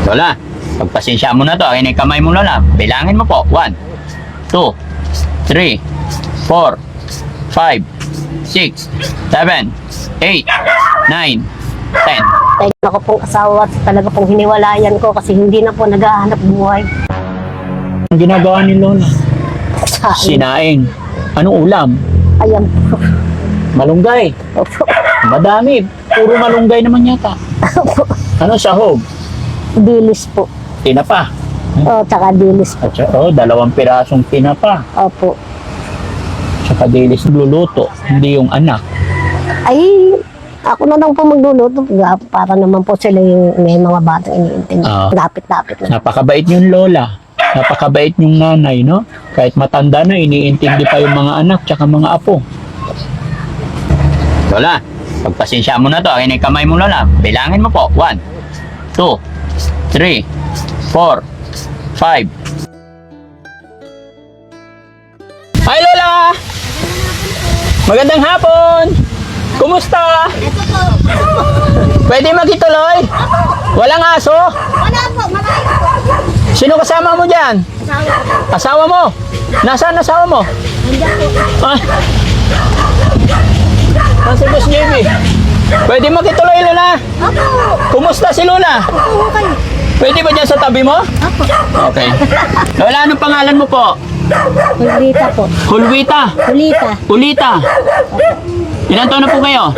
Lola, pagpasensya mo na to. Akin ay kamay mo, Lola. Bilangin mo po. 1, 2, 3, 4, 5, 6, 7, 8, 9, 10. Tayo ako pong asawa at talaga pong hiniwalayan ko kasi hindi na po naghahanap buhay. Ang ginagawa ni Lola? Sa Sinaing. Anong ulam? ayan po. Malunggay. Opo. Madami. Puro malunggay naman yata. Ano sahog? Dilis po. Tinapa. O, tsaka dilis po. At saka, 2 pirasong tinapa. Opo. Tsaka dilis luluto. Hindi yung anak. Ay, ako na lang po magluluto para naman po sila yung may mga batang iniintindi. Ah. Lapit-lapit na. Napakabait yung lola. Napakabait yung nanay, no? Kahit matanda na, iniintindi pa yung mga anak tsaka mga apo. Lola, pagpasensya mo na to. Akin ay kamay mo, Lola. Bilangin mo po. 1, 2, 3, 4, 5. Hi, Lola! Magandang hapon! Kumusta? Pwede magituloy? Walang aso? Wala po, malayo po. Sino kasama mo dyan? Asawa mo? Nasaan asawa mo? Ah. Nasa Boss JB. Pwede makituloy, Lola? Apo! Kumusta si Lola? Oo kayo. Pwede ba dyan sa tabi mo? Apo. Okay. Lola, anong pangalan mo po? Hulita po. Hulwita. Hulita. Ulita. Ilan taon na po kayo?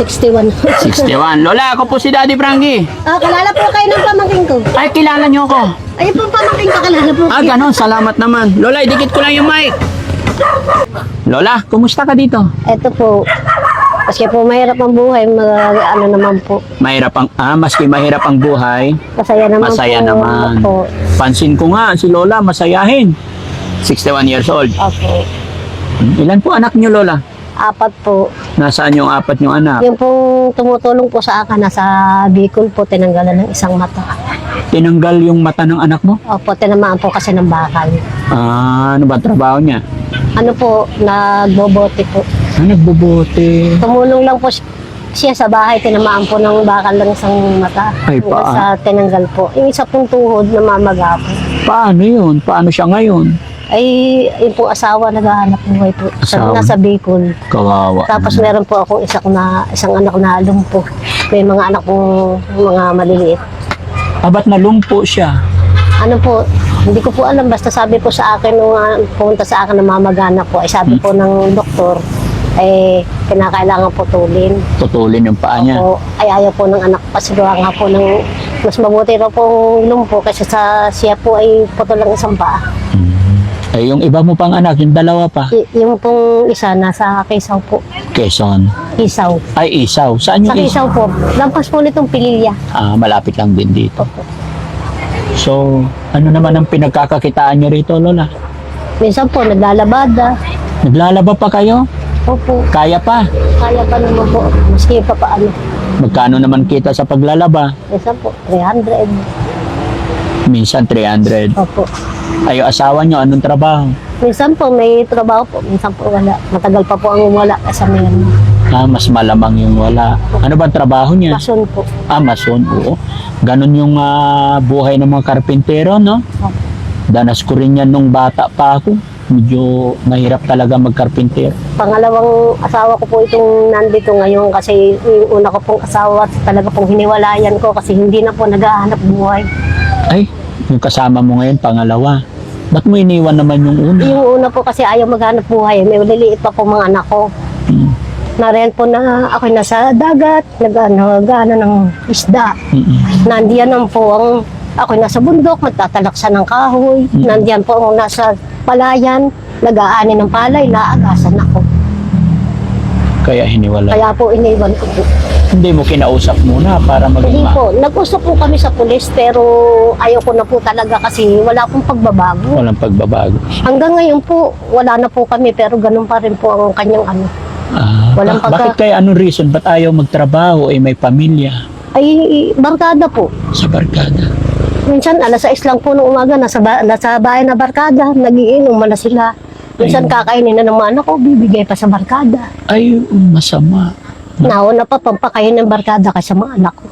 61. 61. Lola, ako po si Daddy Frankie. Kalala po kayo ng pamangking ko. Ay, kilala niyo ako. Ayun po pamangking ko, kalala po. Ah, ganon. Salamat naman. Lola, idikit ko lang yung mic. Lola, kumusta ka dito? Ito po. Kasi po mahirap ang buhay, ano naman po. Maski mahirap ang buhay, Masaya naman masaya po. naman. Opo. Pansin ko nga, si Lola masayahin. 61 years old. Opo. Ilan po anak niyo, Lola? 4 po. Nasaan yung 4 yung anak? Yung pong tumutulong po sa akin, nasa Bicol po, tinanggalan ng isang mata. Tinanggal yung mata ng anak mo? Opo, tinamaan po kasi ng bakal. Ano ba trabaho niya? Ano po, nagbobote po. Nagbubuti. Tumulong lang po siya sa bahay, tinamaan po ng bakal ng isang mata. Ay, Hanggang paa. sa tinanggal po. Yung isa pong tuhod na mamaga po. Paano yun? Paano siya ngayon? Ay, yung po asawa naghahanap buhay po. Asawa? Nasa Bicol. Kawawa. Tapos meron po akong isang anak na lumpo. May mga anak pong mga maliliit. Ba't nalumpo siya? Ano po, hindi ko po alam. Basta sabi po sa akin, nung pumunta sa akin na mamagana po, ay sabi po ng doktor, ay kinakailangan putulin. Tutulin yung paa niya. Opo, ay ayaw po ng anak pa. Siguro nga po ng mas mabuti raw pong lumpo kasi siya po ay putol lang isang paa. Eh, yung iba mo pang anak, yung dalawa pa. Yung pong isa nasa Kisaw po. Quezon. Isaw. Ay, Isaw. Saan Sa yung Isaw? Kisaw po. Lampas po nitong Pililya. Malapit lang din dito. Opo. So, ano naman ang pinagkakakitaan niyo rito, Lola? Minsan po, naglalabada. Naglalaba pa kayo? Opo. Kaya pa? Kaya pa naman po. Maski pa paano. Magkano naman kita sa paglalaba? Minsan po, 300. Minsan 300. Opo. Ay, yung asawa niyo, anong trabaho? Minsan po, may trabaho po. Minsan po, wala. Matagal pa po ang wala kasi meron. Mas malamang yung wala. Ano ba ang trabaho niya? Mason po. Mason, oo. Ganon yung buhay ng mga karpintero, no? Opo. Danas ko rin yan nung bata pa ako. Medyo mahirap talaga magkarpintero. Pangalawang asawa ko po itong nandito ngayon kasi yung una ko pong asawa talaga pong hiniwalayan ko kasi hindi na po naghahanap buhay. Ay, yung kasama mo ngayon, pangalawa. Ba't mo iniwan naman yung una? Yung una po kasi ayaw maghanap buhay. May maliliit pa po mga anak ko. Mm. Nariyan po na ako nasa dagat, nag-ano ng isda. Nandiyan naman po ang ako nasa bundok, magtatalaksan ng kahoy. Nandiyan po ako nasa palayan, nag-aani ng palay, naagasan ako. Kaya hiniwala. Kaya po iniwan ko po. Hindi mo kinausap muna para Hindi maging po, nag-usap po kami sa pulis pero ayaw ko na po talaga kasi wala pong pagbabago. walang pagbabago. Hanggang ngayon po, wala na po kami pero ganun pa rin po ang kanyang ano. Walang Bakit kaya anong reason? Ba't ayaw magtrabaho? May pamilya Ay, barkada po. sa barkada. Minsan, alas 6 lang po ng umaga, nasa bahay na barkada, nagiinom na sila. Minsan, kakainin na ng mga anak ko, bibigay pa sa barkada. Ay, masama. Nauna pa, pampakain ng barkada kasi sa mga anak ko.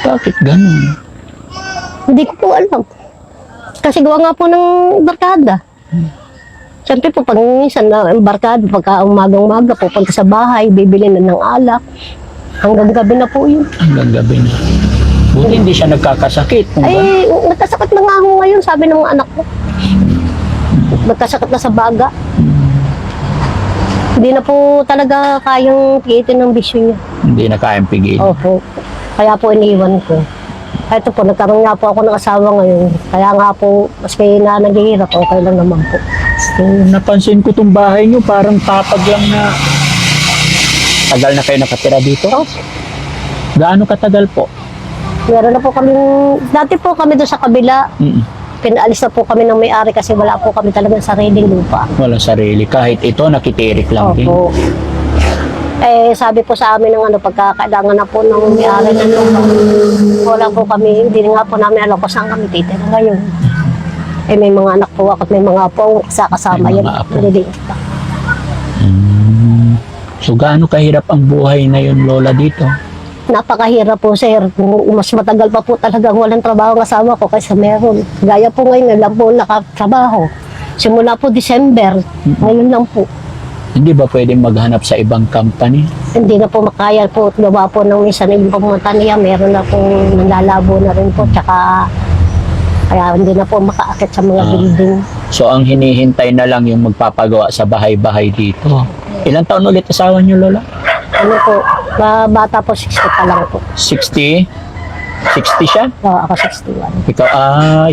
Bakit ganun? Hindi ko po alam. Kasi gawa nga po ng barkada. Siyempre po, pag minsan na barkada, pagka umagang-umaga, pupunta sa bahay, bibili na ng alak. Hanggang gabi na po yun. Hanggang gabi na. Buti hindi siya nagkakasakit. Kung Ay, nagkasakit na nga ako ngayon, sabi ng mga anak ko. Nagkasakit na sa baga. Hindi na po talaga kayang tigitin ng bisyo niya. hindi na kayang pigilin. Opo. Kaya po iniwan ko. Ito po, nagkaroon nga po ako ng asawa ngayon. Kaya nga po, mas kayo na naghihirap, okay lang naman po. So, napansin ko itong bahay nyo, parang tapag lang na... Tagal na kayo nakatira dito? Opo. Gaano katagal po? Meron na po kami, dati po kami doon sa kabila, Mm-mm. pinaalis na po kami ng may-ari kasi wala po kami talagang sariling lupa. Walang sarili. Kahit ito, nakitirik lang din. Opo. Eh, sabi po sa amin ng ano, pagkakailangan na po ng may-ari ng lupa. Wala po kami, hindi nga po namin alam kung saan kami titira ngayon. Eh, may mga anak po ako at may mga apo kasama May yan. mga apo. Maliliit pa. So, gaano kahirap ang buhay na yun, Lola, dito? Napakahirap po, sir. Mas matagal pa po talagang walang trabaho ang asawa ko kaysa meron. Gaya po ngayon, lang po nakatrabaho. Simula po December, ngayon lang po. Hindi ba pwedeng maghanap sa ibang company? Hindi na po makaya po. Gawa po ng minsan yung pumunta niya, meron na pong nalalabo na rin po. Tsaka, kaya hindi na po makaakit sa mga building. So, ang hinihintay na lang yung magpapagawa sa bahay-bahay dito. Ilang taon ulit asawa niyo, Lola? Ano po, bata po, 60 pa lang po. 60? 60 siya? Oo, ako 61. Ikaw,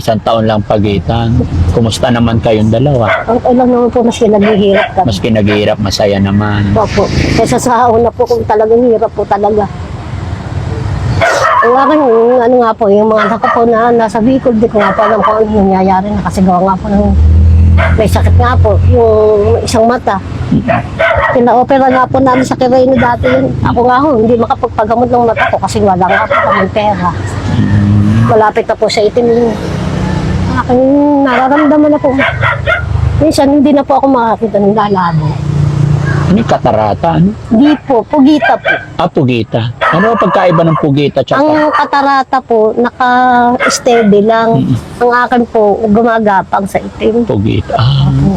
isang taon lang pagitan. Kumusta naman kayong dalawa? Ang alam naman po, maski naghihirap kami. Maski naghihirap, masaya naman. Opo. Kaysa sa una po, kung talagang hirap po talaga. Ang akin, ano nga po, yung mga anak ko po na nasa Bicol, di ko nga po alam kung ano nangyayari na kasi gawa nga po ng may sakit nga po, yung isang mata. Pina-opera nga po namin sa Quirino dati yun. Ako nga ho, hindi makapagpagamot ng mata ko kasi wala nga po kaming pera. Malapit na po sa itim. Aking nararamdaman na po. Minsan hindi na po ako makakita ng lalabo. Ano yung katarata? Ano? Di po, pugita po. Pugita. Ano ang pagkaiba ng pugita tsaka? Ang katarata po, naka-steady lang. Ang akin po, gumagapang sa itim. Pugita.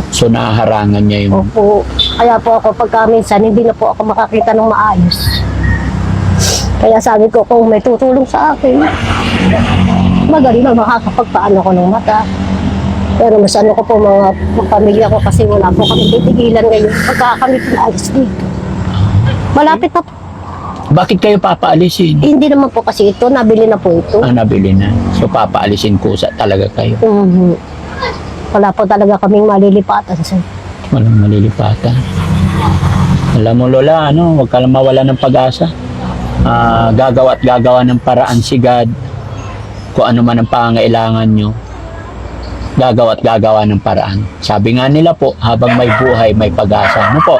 So nahaharangan niya yung... Opo. Kaya po ako pagka minsan, hindi na po ako makakita ng maayos. Kaya sabi ko, kung may tutulong sa akin, maganda makakapagpaano ko ng mata. Pero mas ano ko po mga pamilya ko kasi wala po kami titigilan ngayon pagka kami pinaalis dito. Malapit na po. Bakit kayo papaalisin? Hindi naman po kasi ito, nabili na po ito. Nabili na. So papaalisin kusa talaga kayo. Mhm. Wala po talaga kaming malilipatan sir. Walang malilipatan. Alam mo, Lola, huwag ka lang mawala ng pag-asa. Gagawa at gagawa ng paraan si God. Kung ano man ang pangangailangan nyo, gagawa at gagawa ng paraan. Sabi nga nila po, habang may buhay, may pag-asa. Ano po?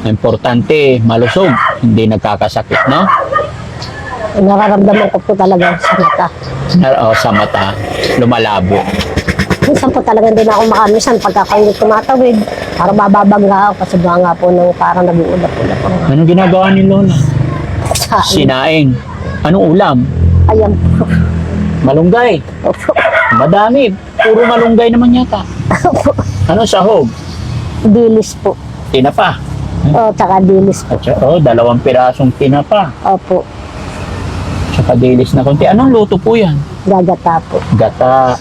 Ang importante, malusog, hindi nagkakasakit, no? Nararamdaman ko po talaga sa mata. Sa mata, lumalabo. Minsan po talaga din ako makamisan pagka kayo tumatawid. Para mababangga ako kasi nga po nung parang nag-uulap-ulap ako. Anong ginagawa ni Lola? Sa Sinaing. Anong ulam? ayan po. Malunggay. Opo. Madami. Puro malunggay naman yata. Ano sahog? Dilis po. Tinapa. O, tsaka dilis po. At saka, 2 pirasong tinapa. Opo. Tsaka dilis na konti. Anong luto po yan? Gagata po. Gata.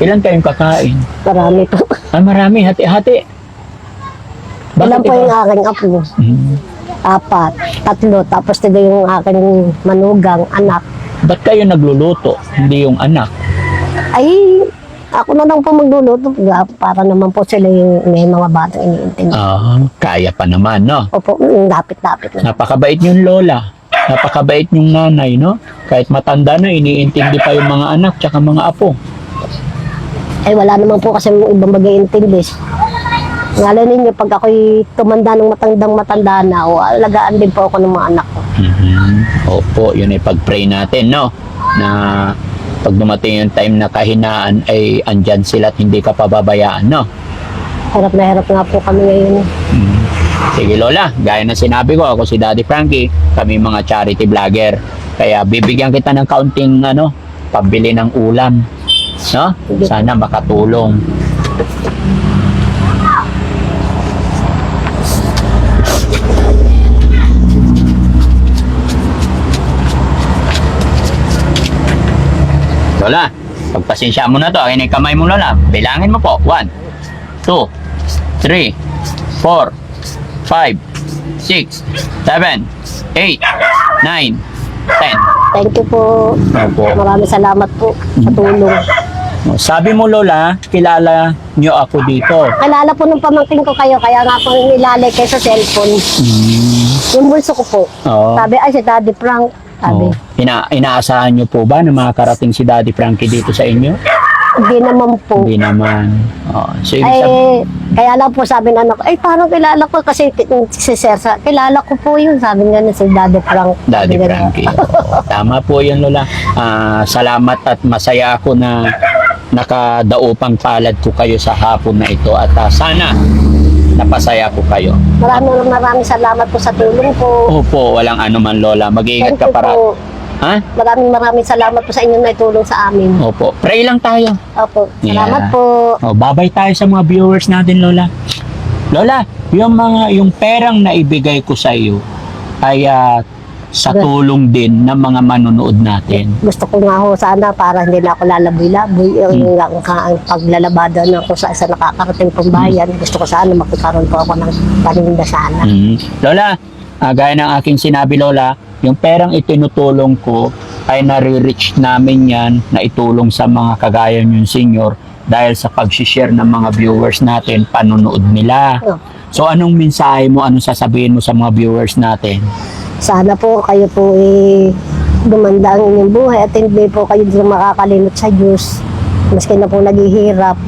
Ilan kayong kakain? Marami po. Marami. Hati-hati. Ilan po ikaw? yung aking apo? 4, 3. Tapos ito yung aking manugang anak. Ba't kayo nagluluto? Hindi yung anak. Ay, ako na lang po magluluto para naman po sila yung may mga batang iniintindi. Kaya pa naman, no? Opo, lapit-lapit na. Napakabait yung lola. Napakabait yung nanay, no? Kahit matanda na, iniintindi pa yung mga anak tsaka mga apo. Ay, wala naman po kasi yung ibang mag-iintindi. Ngala ninyo, pag ako'y tumanda ng matanda na, o alagaan din po ako ng mga anak ko. Opo, yun ay pag-pray natin, no? Na pag dumating yung time na kahinaan ay andyan sila at hindi ka pababayaan, no? Hirap na hirap nga po kami ngayon. Sige, Lola, gaya na sinabi ko, ako si Daddy Frankie, kami mga charity vlogger. Kaya bibigyan kita ng kaunting pambili ng ulam. No? Sana makatulong. Lola, pagpasensya mo na to. Akin yung kamay mo, Lola. Bilangin mo po. 1, 2, 3, 4, 5, 6, 7, 8, 9, 10. Thank you po. Opo. Maraming salamat po sa tulong. Sabi mo, Lola, kilala nyo ako dito. Kalala po nung pamangkin ko kayo, kaya nga po nilalay kayo sa cellphone. Yung bulso ko po. Oo. Sabi, ay si Daddy Frank. Sabi, Oh. Inaasahan nyo po ba na makakarating si Daddy Frankie dito sa inyo? hindi naman po. Hindi naman. Oh. So, ibig Ay, sabihin, kaya lang po sabi ng anak ko, ay parang kilala ko kasi si Sir, kilala ko po yun. Sabi nga na si Daddy Frank. Daddy Sabi nga, Frankie. Oo. Tama po yun, Lola. Salamat at masaya ako na nakadaupang palad ko kayo sa hapon na ito at sana napasaya ko kayo. Maraming salamat po sa tulong po. Opo, walang anuman, Lola. Mag-iingat Thank ka you para. po. Ha? Maraming salamat po sa inyo na itulong sa amin. Opo. Pray lang tayo. Opo, salamat Yeah. po. Babay tayo sa mga viewers natin, Lola. Lola, yung perang naibigay ko sa iyo ay sa tulong din ng mga manonood natin. Gusto ko nga ho sana para hindi na ako lalaboy-laboy. Yung ang paglalabada na ako sa isa nakakarating pong bayan. Gusto ko sana magkakaroon po ako ng paninda sana. Lola, gaya ng aking sinabi, Lola, yung perang itinutulong ko ay nare-reach namin yan na itulong sa mga kagaya yung senior dahil sa pag-share ng mga viewers natin, panonood nila. Oh. So anong mensahe mo, anong sasabihin mo sa mga viewers natin? Sana po kayo po gumanda ang inyong buhay at hindi po kayo din makakalimot sa Diyos. Maski na po naghihirap.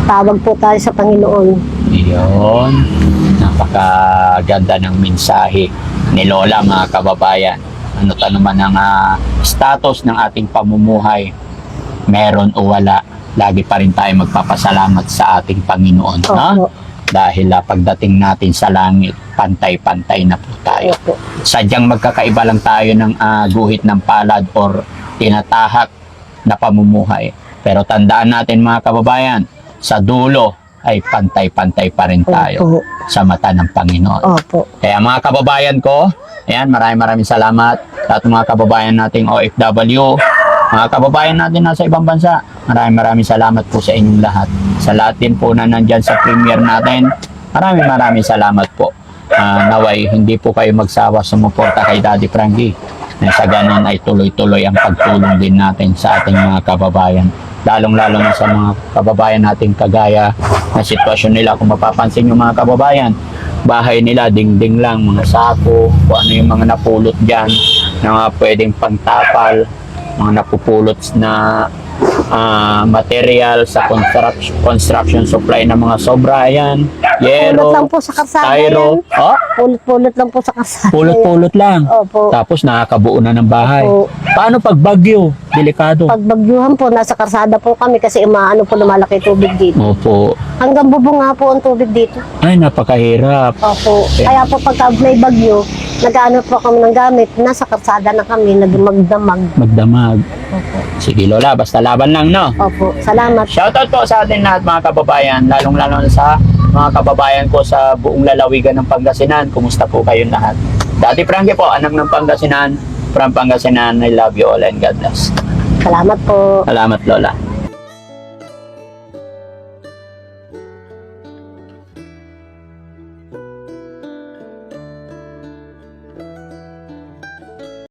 Tawag po tayo sa Panginoon. Iyon, napakaganda ng mensahe ni Lola, mga kababayan. Ano naman ang status ng ating pamumuhay, meron o wala, lagi pa rin tayo magpapasalamat sa ating Panginoon. No? Opo. Dahil pagdating natin sa langit, pantay-pantay na po tayo. Opo. Sadyang magkakaiba lang tayo ng guhit ng palad or tinatahak na pamumuhay. Pero tandaan natin, mga kababayan, sa dulo ay pantay-pantay pa rin tayo Opo. sa mata ng Panginoon. Opo. Kaya mga kababayan ko, ayan, maraming salamat sa ating mga kababayan nating OFW, mga kababayan natin nasa ibang bansa. Maraming salamat po sa inyong lahat. Sa lahat din po na nandyan sa premiere natin, maraming salamat po. Naway, hindi po kayo magsawa sumuporta kay Daddy Frankie. Na sa ganun ay tuloy-tuloy ang pagtulong din natin sa ating mga kababayan. Lalong-lalo na sa mga kababayan nating kagaya na sitwasyon nila. Kung mapapansin yung mga kababayan, bahay nila dingding lang, mga sako, kung ano yung mga napulot dyan, na mga pwedeng pangtapal, mga napupulot na material sa construction supply ng mga sobra, yan, Pulot yero, lang po sa karsada styro, yan. Pulot lang po sa karsada. pulot-pulot lang. Opo. Tapos nakakabuo na ng bahay. Opo. Paano pag bagyo? Delikado. Pag bagyuhan po, nasa karsada po kami kasi umaano po lumalaki tubig dito. Opo. Hanggang bubong nga po ang tubig dito. Ay, napakahirap. Opo. Kaya po pagka may bagyo, nag-ano po kami ng gamit, nasa karsada na kami, nagmagdamag. Magdamag. Opo. Sige, Lola, basta laban lang, no? Opo. Salamat. Shoutout po sa atin lahat, mga kababayan, lalong-lalo na sa mga kababayan ko sa buong lalawigan ng Pangasinan. Kumusta po kayong lahat? Daddy Frankie po, anak ng Pangasinan. From Pangasinan, I love you all and God bless. Salamat po. Salamat, Lola.